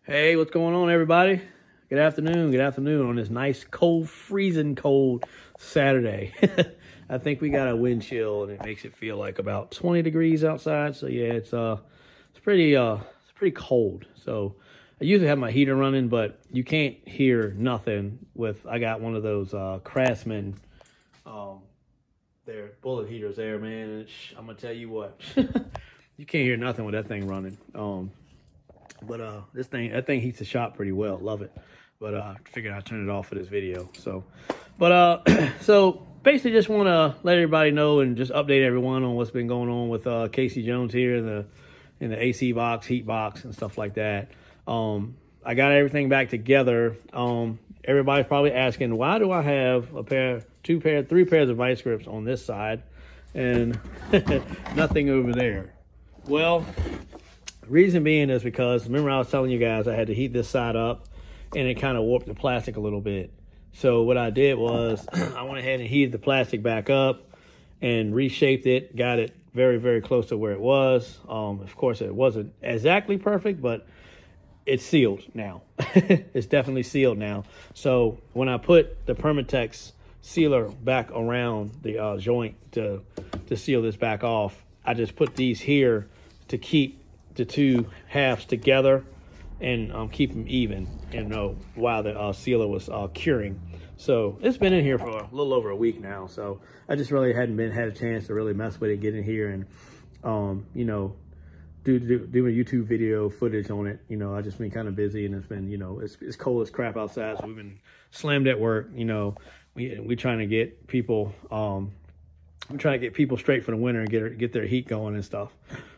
Hey, what's going on, everybody? Good afternoon on this nice, cold, freezing cold Saturday. I think we got a wind chill, and it makes it feel like about 20 degrees outside. So yeah, it's pretty cold. So I usually have my heater running, but you can't hear nothing with. I got one of those Craftsman, their bullet heaters there, man. And I'm gonna tell you what, you can't hear nothing with that thing running. But that thing heats the shop pretty well. Love it. But I figured I'd turn it off for this video. So so basically just want to let everybody know and just update everyone on what's been going on with Casey Jones here in the AC box, heat box, and stuff like that. I got everything back together. Everybody's probably asking, why do I have three pairs of vice grips on this side and nothing over there? Well, reason being is because, remember I was telling you guys I had to heat this side up and it kind of warped the plastic a little bit. So what I did was I went ahead and heated the plastic back up and reshaped it, got it very, very close to where it was. Of course, it wasn't exactly perfect, but it's sealed now. It's definitely sealed now. So when I put the Permatex sealer back around the joint to seal this back off, I just put these here to keep the two halves together and keep them even, while the sealer was curing. So it's been in here for a little over a week now. So I just really hadn't had a chance to really mess with it, get in here and do a YouTube video footage on it. I just been kind of busy, and it's been it's cold as crap outside, so we've been slammed at work. We trying to get people I'm trying to get people straight for the winter and get their heat going and stuff.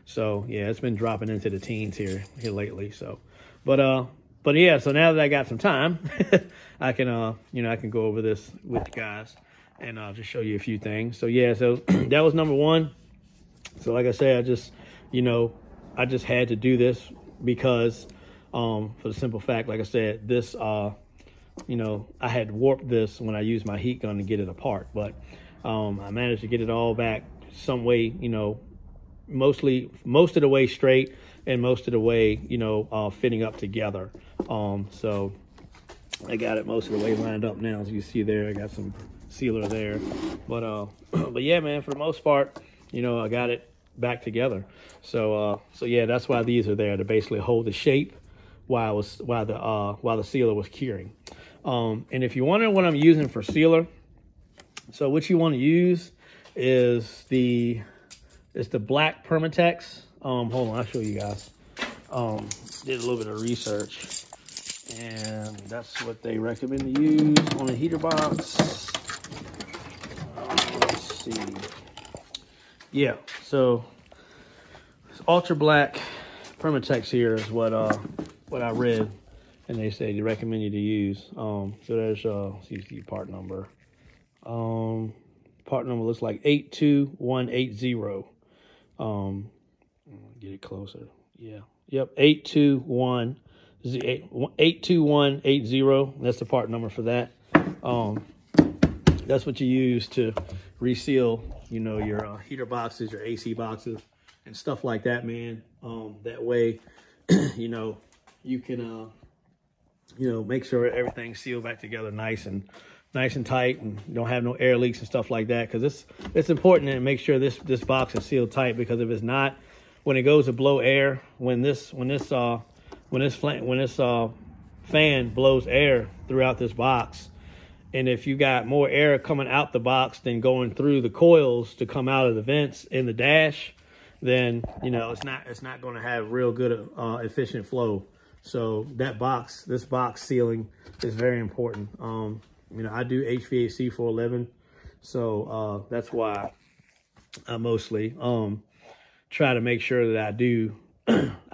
So yeah, it's been dropping into the teens here lately. So, but yeah. So now that I got some time, I can I can go over this with you guys and just show you a few things. So yeah, so that was number one. So like I said, I just had to do this because for the simple fact, like I said, this I had warped this when I used my heat gun to get it apart, but I managed to get it all back some way, most of the way straight and most of the way, fitting up together. So I got it most of the way lined up now. As you see there, I got some sealer there, but yeah, man, for the most part, I got it back together. So yeah, that's why these are there, to basically hold the shape while the sealer was curing. And if you wonder what I'm using for sealer, so what you want to use is the black Permatex. Hold on, I'll show you guys. Did a little bit of research, and that's what they recommend to use on a heater box. Let's see. Yeah, so it's ultra black Permatex here is what I read, and they say they recommend you to use. So there's see the part number. Part number looks like 82180. Get it closer. Yeah. Yep. 82180. That's the part number for that. That's what you use to reseal, your heater boxes, your AC boxes, and stuff like that, man. That way, you can, make sure everything's sealed back together nice and tight, and you don't have no air leaks and stuff like that, because it's important to make sure this box is sealed tight, because if it's not, when it goes to blow air, when this fan blows air throughout this box, and if you got more air coming out the box than going through the coils to come out of the vents in the dash, then it's not going to have real good efficient flow. So this box sealing is very important. I do HVAC for a living, so that's why I mostly try to make sure that I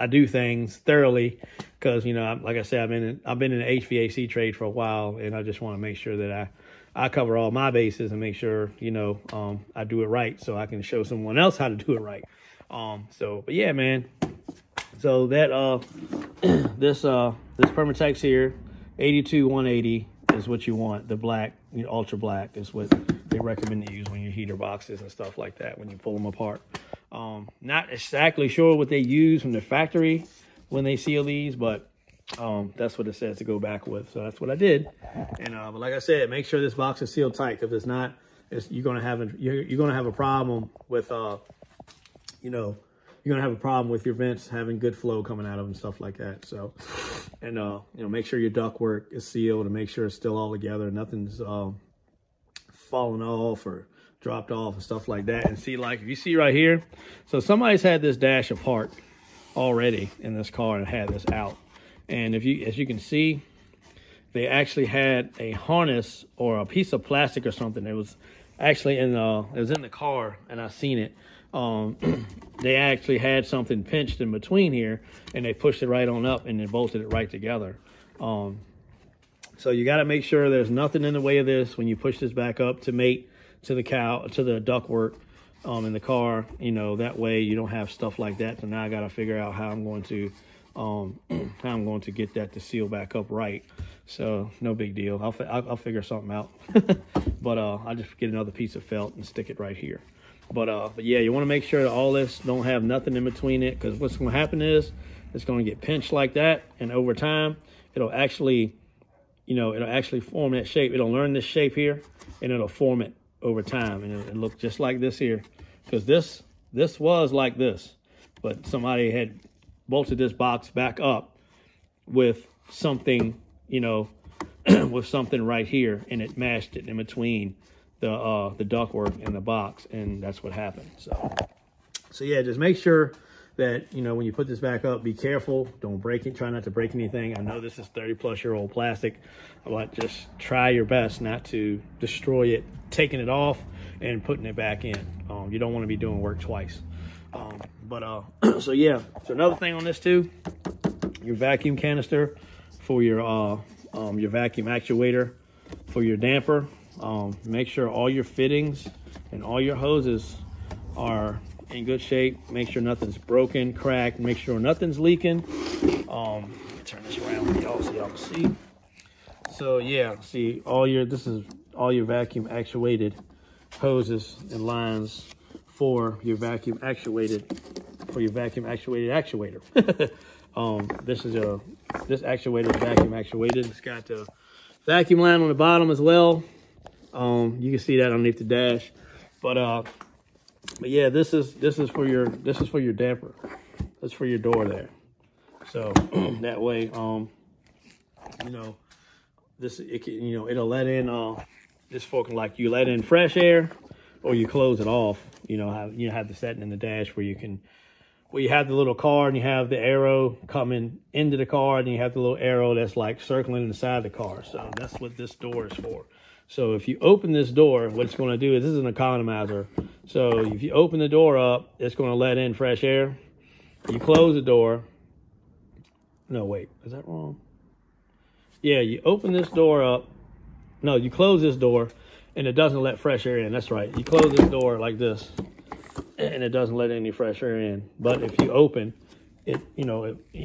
do things thoroughly, because like I said, I've been in the HVAC trade for a while, and I just want to make sure that I cover all my bases and make sure I do it right, so I can show someone else how to do it right. But yeah, man. So that this Permatex here, 82180. is what you want. The black, ultra black is what they recommend to use when you heater boxes and stuff like that, when you pull them apart. Not exactly sure what they use from the factory when they seal these, but That's what it says to go back with. So that's what I did. And but like I said, make sure this box is sealed tight. If it's not, you're gonna have a problem with you know, you're gonna have a problem with your vents having good flow coming out of them and stuff like that. So, and you know, make sure your ductwork is sealed and make sure it's still all together. Nothing's falling off or dropped off and stuff like that. And see, like if you see right here, so somebody's had this dash apart already in this car and had this out. And if you, as you can see, they actually had a harness or a piece of plastic or something. It was actually in the car, and I seen it. They actually had something pinched in between here, and they pushed it right on up and then bolted it right together. So you got to make sure there's nothing in the way of this when you push this back up to mate to the ductwork in the car. You know, that way you don't have stuff like that. So now I got to figure out how I'm going to get that to seal back up right. So no big deal. I'll figure something out. But I'll just get another piece of felt and stick it right here. But yeah, you want to make sure that all this don't have nothing in between it, because what's going to happen is it's going to get pinched like that, and over time it'll actually, you know, it'll actually form that shape. It'll learn this shape here, and it'll form it over time, and it'll look just like this here, because this was like this, but somebody had bolted this box back up with something, you know, with something right here, and it mashed it in between the ductwork and the box, and that's what happened. So yeah, just make sure that, you know, when you put this back up, be careful, don't break it, try not to break anything. I know this is 30-plus-year-old plastic, but just try your best not to destroy it, taking it off and putting it back in. You don't want to be doing work twice. So yeah, so another thing on this too, your vacuum canister for your vacuum actuator for your damper. Make sure all your fittings and all your hoses are in good shape. Make sure nothing's broken, cracked. Make sure nothing's leaking. Turn this around, y'all, so y'all can see. So yeah, see this is all your vacuum actuated hoses and lines for your vacuum actuated actuator. This actuator is vacuum actuated. It's got the vacuum line on the bottom as well. You can see that underneath the dash, but yeah, this is for your damper. That's for your door there. So that way, you know, it'll let in this fork, like you let in fresh air, or you close it off. You know, have the setting in the dash where you have the little card and you have the arrow coming into the card, and you have the little arrow that's like circling inside the car. So that's what this door is for. So if you open this door, what it's going to do is, this is an economizer. So if you open the door up, it's going to let in fresh air. You close the door. No, wait, is that wrong? Yeah, you open this door up. No, you close this door and it doesn't let fresh air in. That's right. You close this door like this and it doesn't let any fresh air in. But if you open it,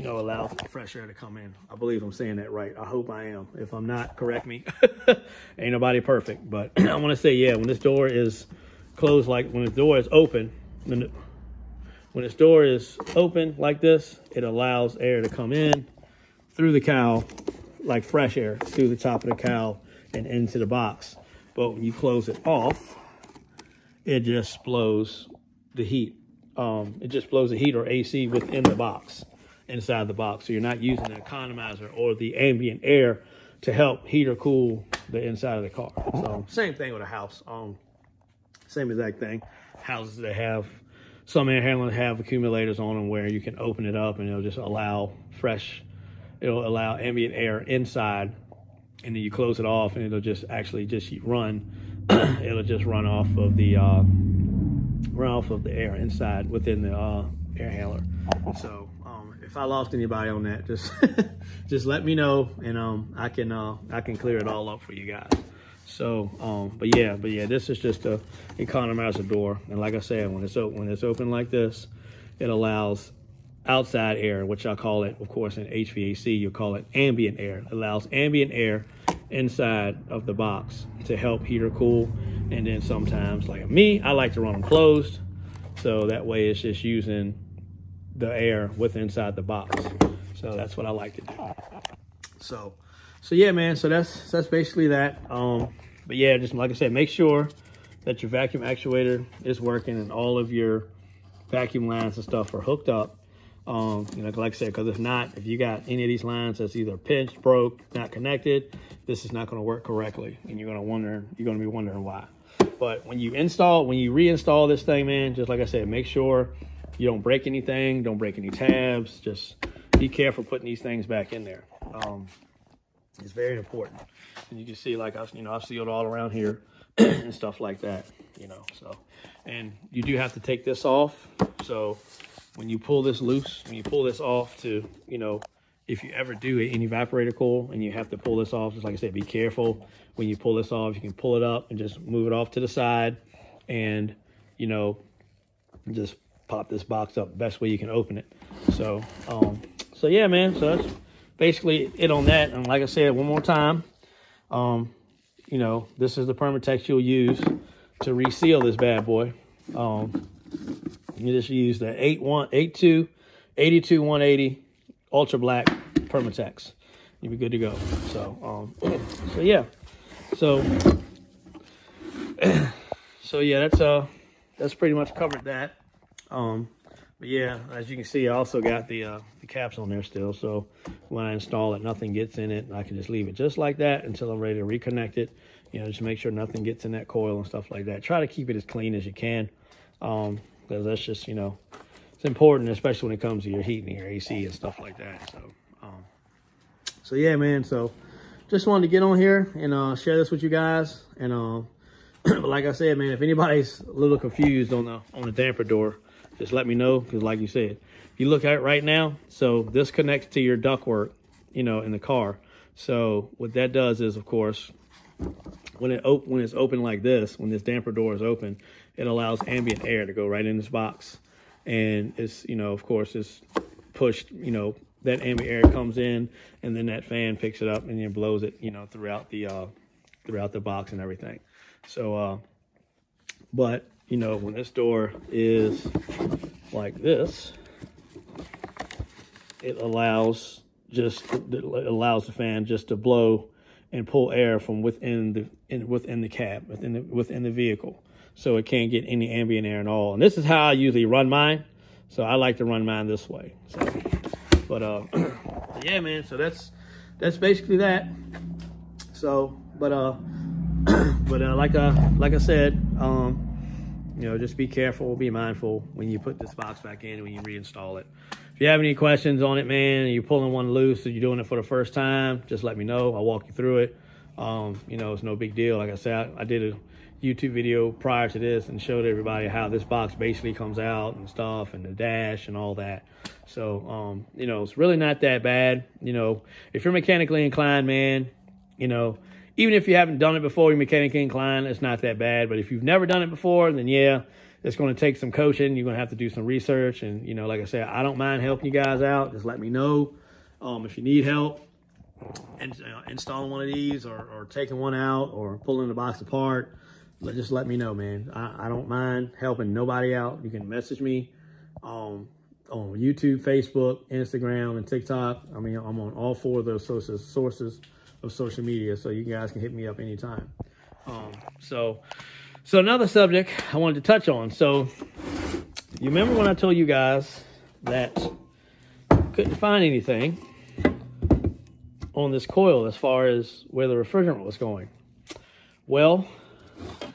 allows fresh air to come in. I believe I'm saying that right. I hope I am. If I'm not, correct me. Ain't nobody perfect. But I want to say, yeah, when this door is closed, like when this door is open, when this door is open like this, it allows air to come in through the cowl, like fresh air through the top of the cowl and into the box. But when you close it off, it just blows the heat. It just blows the heat or AC within the box, inside the box. So you're not using the economizer or the ambient air to help heat or cool the inside of the car. So same thing with a house. Same exact thing. Houses that have some air handlers have accumulators on them where you can open it up and it'll just allow it'll allow ambient air inside, and then you close it off and it'll just actually just run. It'll just run off of the air inside within the air handler. So if I lost anybody on that, just let me know, and I can clear it all up for you guys. So but yeah, this is just a economizer door, and like I said, when it's open like this, it allows outside air, which I call it, of course, in HVAC you call it ambient air. It allows ambient air inside of the box to help heat or cool. And then sometimes, like me, I like to run them closed, so that way it's just using the air inside the box. So that's what I like to do. So yeah, man. So that's basically that. But yeah, just like I said, make sure that your vacuum actuator is working and all of your vacuum lines and stuff are hooked up. You know, like I said, because if you got any of these lines that's either pinched, broke, not connected, this is not going to work correctly, and you're going to be wondering why. But when you reinstall this thing, man, just like I said, make sure you don't break anything, don't break any tabs. Just be careful putting these things back in there. It's very important. And you can see, like, I've sealed all around here and stuff like that, you know. So, and you do have to take this off. So when you pull this loose, when you pull this off to, you know, if you ever do an evaporator coil and you have to pull this off, just like I said, be careful. When you pull this off, you can pull it up and just move it off to the side and, you know, just pop this box up the best way you can open it. So, so yeah, man, so that's basically it on that. And like I said, one more time, you know, this is the Permatex you'll use to reseal this bad boy. You just use the 82-180 Ultra Black Permatex. You'll be good to go. So, so yeah. So yeah, that's pretty much covered that. But yeah, as you can see, I also got the caps on there still. So when I install it, nothing gets in it, and I can just leave it just like that until I'm ready to reconnect it. You know, just make sure nothing gets in that coil and stuff like that. Try to keep it as clean as you can, because that's just, you know, it's important, especially when it comes to your heat and your AC and stuff like that. So, so yeah, man. So just wanted to get on here and share this with you guys. And but like I said, man, if anybody's a little confused on the damper door, just let me know, because like you said, if you look at it right now, so this connects to your ductwork, you know, in the car. So what that does is, of course, when it's open like this, when this damper door is open, it allows ambient air to go right in this box. And it's, you know, of course, it's pushed, you know, that ambient air comes in, and then that fan picks it up and then blows it, you know, throughout the box and everything. So, but, you know, when this door is like this, it allows the fan just to blow and pull air from within the cab, within the vehicle. So it can't get any ambient air at all. And this is how I usually run mine. So I like to run mine this way. So, but yeah, man. So that's basically that. So, but like I said, you know, just be careful, be mindful when you put this box back in, when you reinstall it. If you have any questions on it, man, and you're pulling one loose or you're doing it for the first time, just let me know. I'll walk you through it. You know, it's no big deal. Like I said, I did a YouTube video prior to this and showed everybody how this box basically comes out and stuff, and the dash and all that. So, you know, it's really not that bad. You know, if you're mechanically inclined, man, you know, even if you haven't done it before, you're mechanically inclined, it's not that bad. But if you've never done it before, then yeah, it's going to take some coaching. You're going to have to do some research. And, you know, like I said, I don't mind helping you guys out. Just let me know if you need help and installing one of these or taking one out or pulling the box apart. Just let me know, man. I don't mind helping nobody out. You can message me on YouTube, Facebook, Instagram, and TikTok. I mean, I'm on all four of those sources of social media, so you guys can hit me up anytime. So another subject I wanted to touch on. So you remember when I told you guys that I couldn't find anything on this coil as far as where the refrigerant was going? Well,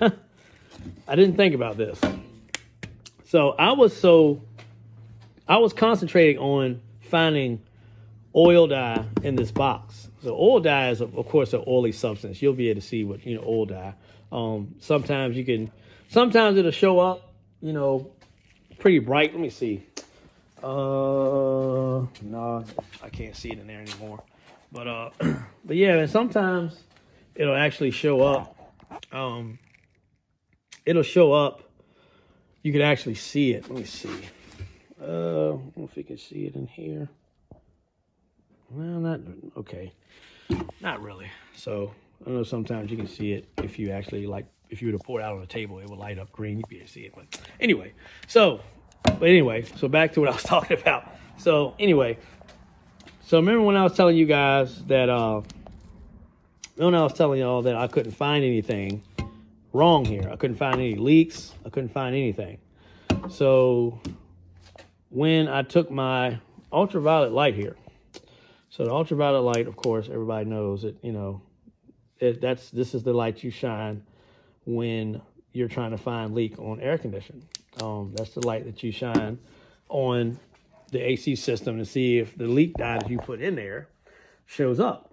I didn't think about this. So I was concentrating on finding oil dye in this box. So oil dye is, of course, an oily substance. You'll be able to see what, you know, oil dye. Sometimes it'll show up, you know, pretty bright. Let me see. No, I can't see it in there anymore. But yeah, and sometimes it'll actually show up. It'll show up. You can actually see it. Let me see. I don't know if you can see it in here. Well, not okay. Not really. So I know sometimes you can see it if you actually, like, if you were to pour it out on the table, it would light up green. You'd be able to see it. But anyway, so back to what I was talking about. So anyway, So remember when I was telling you guys that, when I was telling y'all that I couldn't find anything wrong here. I couldn't find any leaks. I couldn't find anything. So when I took my ultraviolet light here, so the ultraviolet light, of course, everybody knows it, you know, this is the light you shine when you're trying to find leak on air conditioning. That's the light that you shine on the AC system to see if the leak dye that you put in there shows up.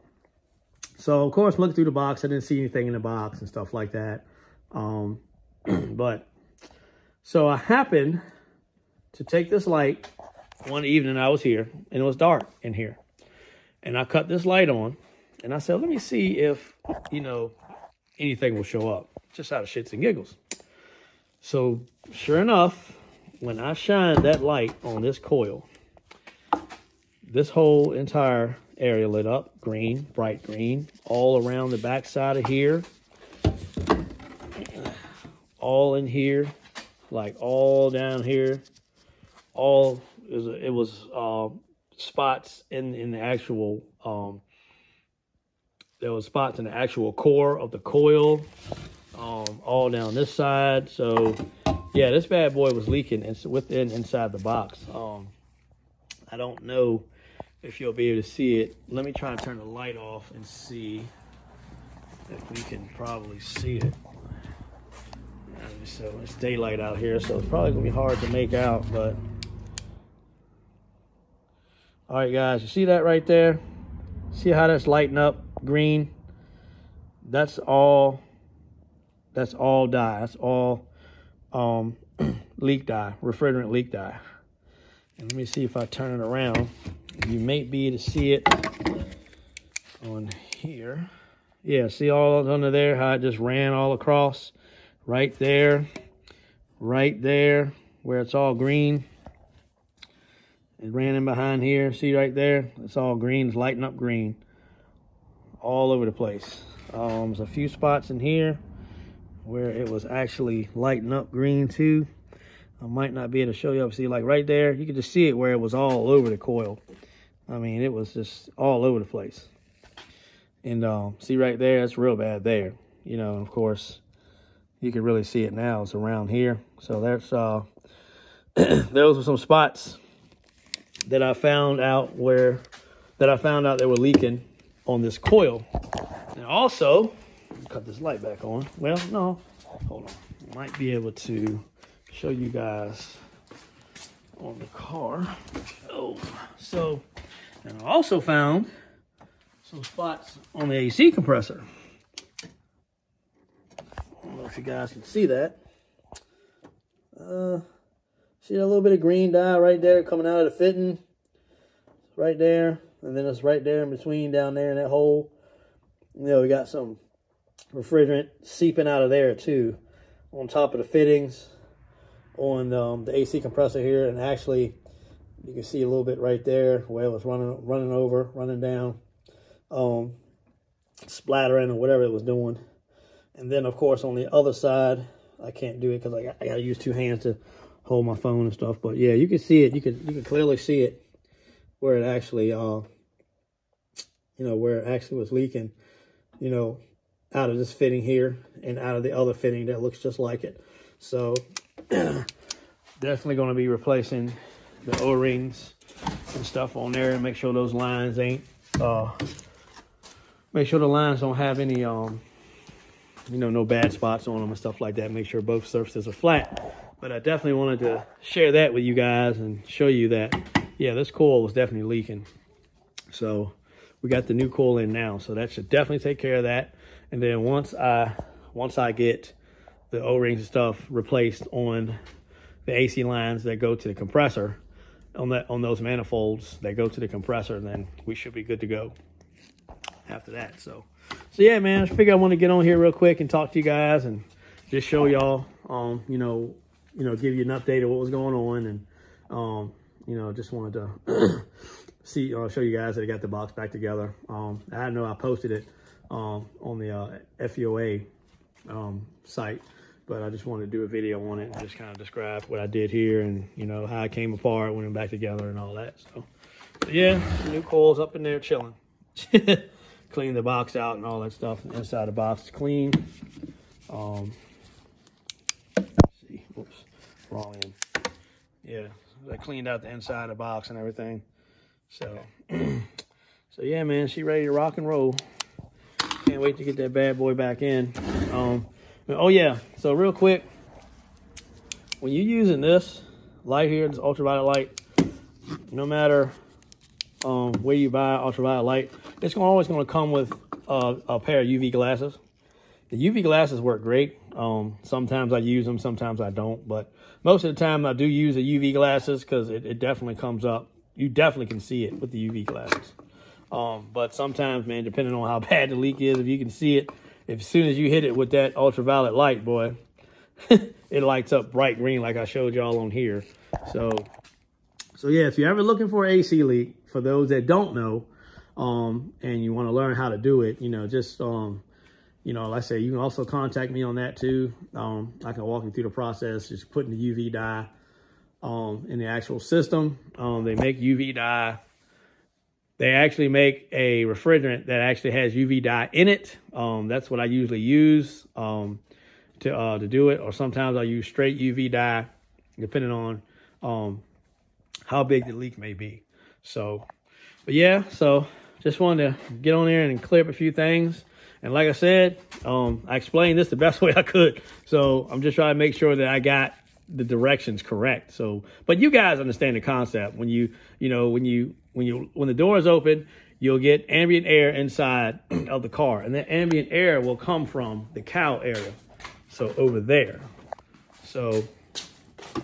So of course, looking through the box, I didn't see anything in the box and stuff like that. But so I happened to take this light one evening. I was here and it was dark in here, and I cut this light on and I said, let me see if, you know, anything will show up, just out of shits and giggles. So sure enough, when I shined that light on this coil, this whole entire area lit up green, bright green, all around the back side of here, all in here, like all down here, all it was spots in the actual there was spots in the actual core of the coil, all down this side. So yeah, this bad boy was leaking inside the box. I don't know if you'll be able to see it. Let me try and turn the light off and see if we can probably see it. So it's daylight out here, so it's probably gonna be hard to make out, but all right guys, you see that right there? See how that's lighting up green? That's all dye. That's all leak dye, refrigerant leak dye. And let me see if I turn it around. You may be able to see it on here. Yeah, see all under there, how it just ran all across? Right there, where it's all green. It ran in behind here. See right there? It's all green. It's lighting up green all over the place. There's a few spots in here where it was actually lighting up green too. I might not be able to show you up. See, like right there, you can just see it where it was all over the coil. I mean, it was just all over the place. And see right there, it's real bad there. You know, of course, you can really see it now. It's around here. So there's those were some spots that I found out they were leaking on this coil. And also, cut this light back on. Well, no, hold on. I might be able to show you guys on the car. Oh, so, and I also found some spots on the AC compressor. I don't know if you guys can see that. See a little bit of green dye right there coming out of the fitting. Right there. And then it's right there in between down there in that hole. You know, we got some refrigerant seeping out of there too. On top of the fittings. On the AC compressor here. And actually, you can see a little bit right there where it was running down. Splattering or whatever it was doing. And then, of course, on the other side, I can't do it because I got to use two hands to hold my phone and stuff. But yeah, you can see it. You can clearly see it where it actually, you know, where it actually was leaking, you know, out of this fitting here and out of the other fitting that looks just like it. So definitely going to be replacing the O-rings and stuff on there and make sure those lines ain't, make sure the lines don't have any, you know, no bad spots on them and stuff like that. Make sure both surfaces are flat. But I definitely wanted to share that with you guys and show you that, yeah, this coil was definitely leaking. So we got the new coil in now. So that should definitely take care of that. And then once I get the O-rings and stuff replaced on the AC lines that go to the compressor, on those manifolds that go to the compressor, then we should be good to go after that. So yeah, man, I figured I want to get on here real quick and talk to you guys and just show y'all, you know, give you an update of what was going on. And, you know, just wanted to show you guys that I got the box back together. I know I posted it on the FEOA site, but I just wanted to do a video on it and just kind of describe what I did here and, you know, how it came apart, went back together and all that. So Yeah, new coils up in there chilling. Clean the box out and all that stuff. Inside the box is clean. Let's see, whoops, wrong end. Yeah, I cleaned out the inside of the box and everything. So, so yeah, man, she ready to rock and roll. Can't wait to get that bad boy back in. Oh yeah, so real quick, when you're using this light here, this ultraviolet light, no matter where you buy ultraviolet light, it's always going to come with a pair of UV glasses. The UV glasses work great. Sometimes I use them, sometimes I don't, but most of the time I do use the UV glasses because it definitely comes up. You definitely can see it with the UV glasses. But sometimes, man, depending on how bad the leak is, if you can see it, as soon as you hit it with that ultraviolet light, boy, it lights up bright green like I showed y'all on here. So yeah, if you're ever looking for an AC leak, for those that don't know, and you want to learn how to do it, you know, just, you know, like I say, you can also contact me on that too. I can walk you through the process, just putting the UV dye in the actual system. They make UV dye. They actually make a refrigerant that actually has UV dye in it. That's what I usually use to do it. Or sometimes I use straight UV dye, depending on how big the leak may be. So, but yeah, so just wanted to get on there and clear up a few things. And like I said, I explained this the best way I could. So I'm just trying to make sure that I got the directions correct. So, but you guys understand the concept. When when the door is open, you'll get ambient air inside of the car, and that ambient air will come from the cowl area. So over there. So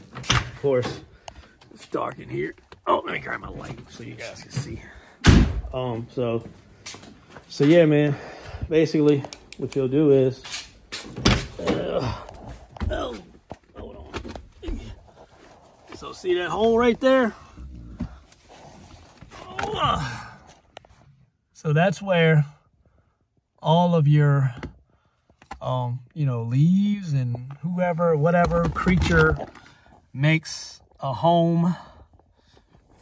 of course it's dark in here. Oh, let me grab my light so you guys can see. So yeah, man. Basically, what you'll do is, hold on. So see that hole right there? So that's where all of your, you know, leaves and whatever creature makes a home.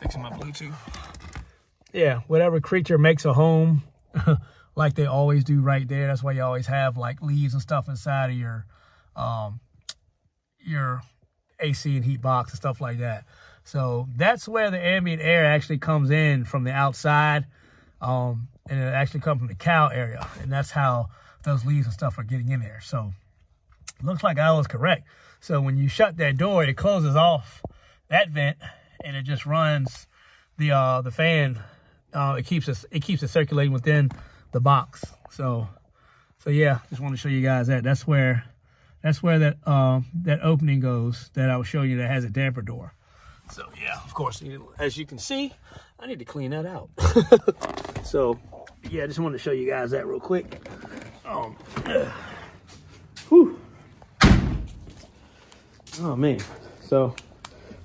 Fixing my Bluetooth. Yeah, whatever creature makes a home. Like they always do right there. That's why you always have like leaves and stuff inside of your AC and heat box and stuff like that. So that's where the ambient air actually comes in from the outside. And it actually comes from the cowl area. And that's how those leaves and stuff are getting in there. So it looks like I was correct. So when you shut that door, it closes off that vent and it just runs the fan. It keeps it circulating within the box. So yeah, just want to show you guys that. That's where that opening goes that I was showing you that has a damper door. So yeah, of course, as you can see, I need to clean that out. So yeah, I just wanted to show you guys that real quick. Whew. Oh man. So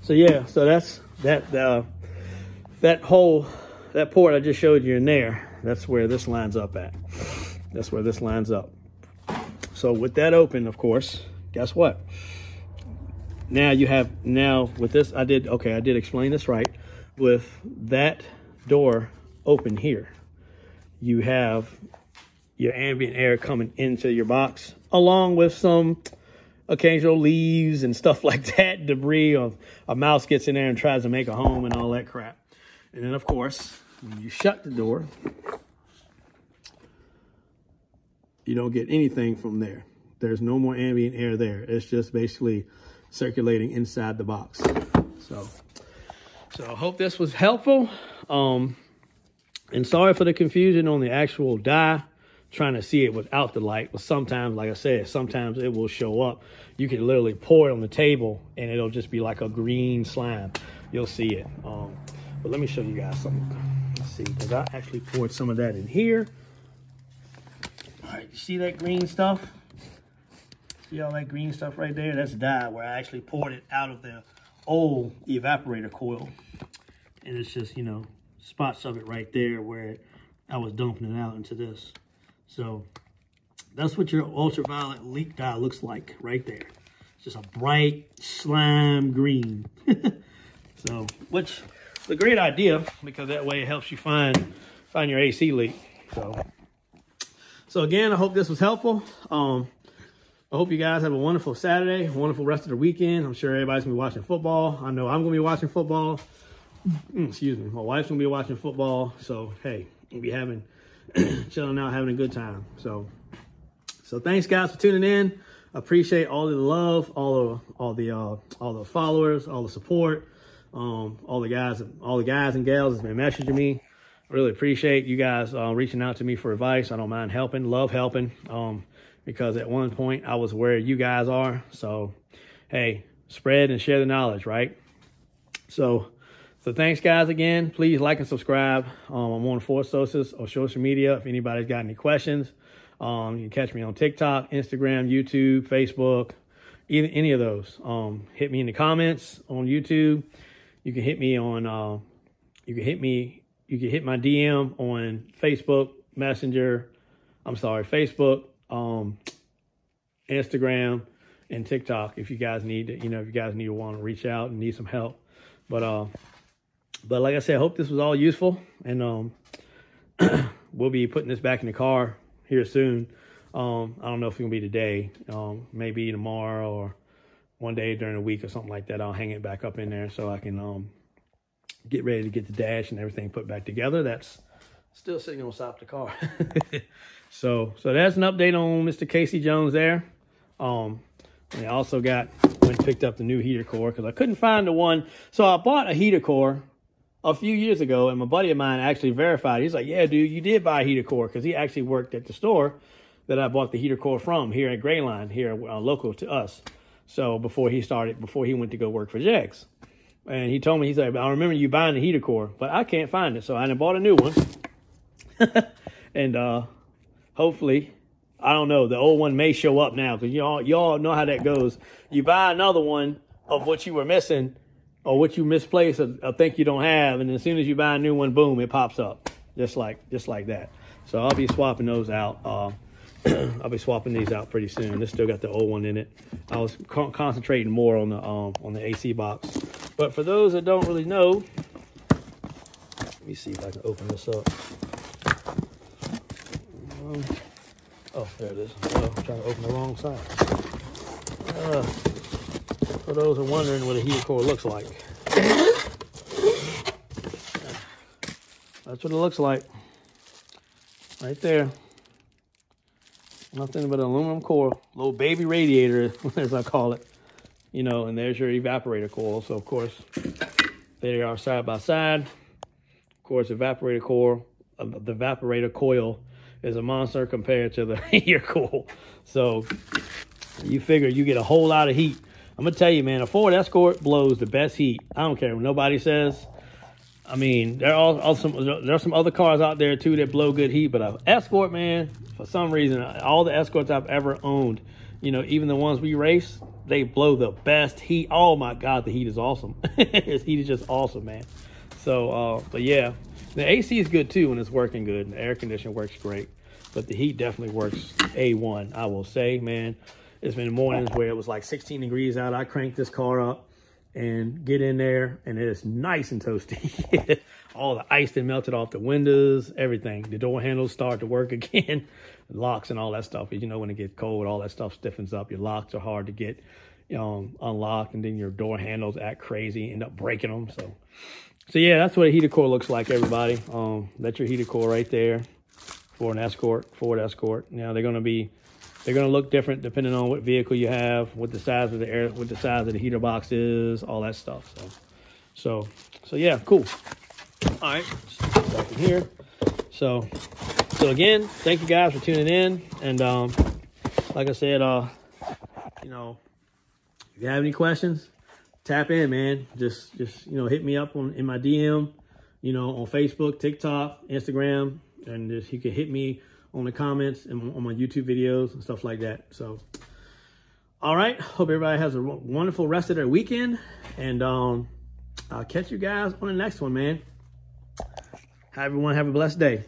yeah, so that's that hole, that port I just showed you in there. That's where this lines up at. That's where this lines up. So with that open, of course, guess what? Now with this, I did explain this right. With that door open here, you have your ambient air coming into your box, along with some occasional leaves and stuff like that, debris of a mouse gets in there and tries to make a home and all that crap. And then of course, when you shut the door, you don't get anything from there. There's no more ambient air there. It's just basically circulating inside the box. So I hope this was helpful. And sorry for the confusion on the actual dye, trying to see it without the light. But sometimes, like I said, sometimes it will show up. You can literally pour it on the table and it'll just be like a green slime. You'll see it. But let me show you guys something. Let's see, because I actually poured some of that in here. All right, you see that green stuff? See all that green stuff right there? That's dye where I actually poured it out of the old evaporator coil. And it's just, you know, spots of it right there where I was dumping it out into this. So that's what your ultraviolet leak dye looks like right there. It's just a bright slime green. So, which a great idea, because that way it helps you find your AC leak. So again, I hope this was helpful. I hope you guys have a wonderful Saturday, a wonderful rest of the weekend. I'm sure everybody's gonna be watching football. I know I'm gonna be watching football. Excuse me. My wife's gonna be watching football. So hey, we'll be chilling out, having a good time. So thanks guys for tuning in. I appreciate all the love, all the followers, all the support, all the guys and gals that's been messaging me. I really appreciate you guys reaching out to me for advice. I don't mind helping, love helping, because at one point I was where you guys are. So hey, spread and share the knowledge, right? So thanks guys again. Please like and subscribe. I'm on 4 sources of social media. If anybody's got any questions, you can catch me on TikTok, Instagram, YouTube, Facebook, any of those. Hit me in the comments on YouTube. You can hit me on, you can hit my DM on Facebook Messenger. I'm sorry, Facebook, Instagram, and TikTok. If you guys need to, if you guys want to reach out and need some help. But like I said, I hope this was all useful, and we'll be putting this back in the car here soon. I don't know if it's gonna be today, maybe tomorrow or one day during the week or something like that. I'll hang it back up in there so I can get ready to get the dash and everything put back together. That's still sitting on top of the car. So that's an update on Mr. Casey Jones there. And I also went and picked up the new heater core because I couldn't find the one. So I bought a heater core a few years ago, and my buddy of mine actually verified. He's like, yeah, dude, you did buy a heater core, because he actually worked at the store that I bought the heater core from here at Gray Line, here local to us. So before he went to go work for Jex. And he told me, he's like, I remember you buying the heater core, but I can't find it. So I bought a new one. And hopefully, I don't know, the old one may show up now, because y'all know how that goes. You buy another one of what you were missing, or what you misplaced or think you don't have, and as soon as you buy a new one, boom, it pops up, just like that. So I'll be swapping those out. I'll be swapping these out pretty soon. This still got the old one in it. I was concentrating more on the AC box. But for those that don't really know, let me see if I can open this up. Oh, there it is. Oh, I'm trying to open the wrong side. For those who are wondering what a heater core looks like. That's what it looks like. Right there. Nothing but an aluminum core. Little baby radiator, as I call it. And there's your evaporator coil. So, of course, there they are side by side. Of course, the evaporator coil is a monster compared to the heater coil. So, you figure you get a whole lot of heat. I'm going to tell you, man, a Ford Escort blows the best heat. I don't care what nobody says. I mean, there are some other cars out there, too, that blow good heat. But an Escort, man, for some reason, all the Escorts I've ever owned, even the ones we race, they blow the best heat. Oh, my God, the heat is awesome. This heat is just awesome, man. So, but, yeah, the AC is good, too, when it's working good. The air conditioning works great. But the heat definitely works A1, I will say, man. It's been mornings where it was like 16 degrees out. I cranked this car up and get in there, and it is nice and toasty. All the ice that melted off the windows, everything. The door handles start to work again. Locks and all that stuff. Because when it gets cold, all that stuff stiffens up. Your locks are hard to get unlocked, and then your door handles act crazy, end up breaking them. So yeah, that's what a heater core looks like, everybody. That's your heater core right there for an Escort, Ford Escort. Now they're gonna look different depending on what vehicle you have, what the size of the heater box is, all that stuff. So yeah, cool. All right, back in here. So again, thank you guys for tuning in. And like I said, if you have any questions, tap in, man. Just hit me up in my DM, on Facebook, TikTok, Instagram, and you can hit me on the comments and on my YouTube videos and stuff like that. So, all right. Hope everybody has a wonderful rest of their weekend. And I'll catch you guys on the next one, man. Everyone have a blessed day.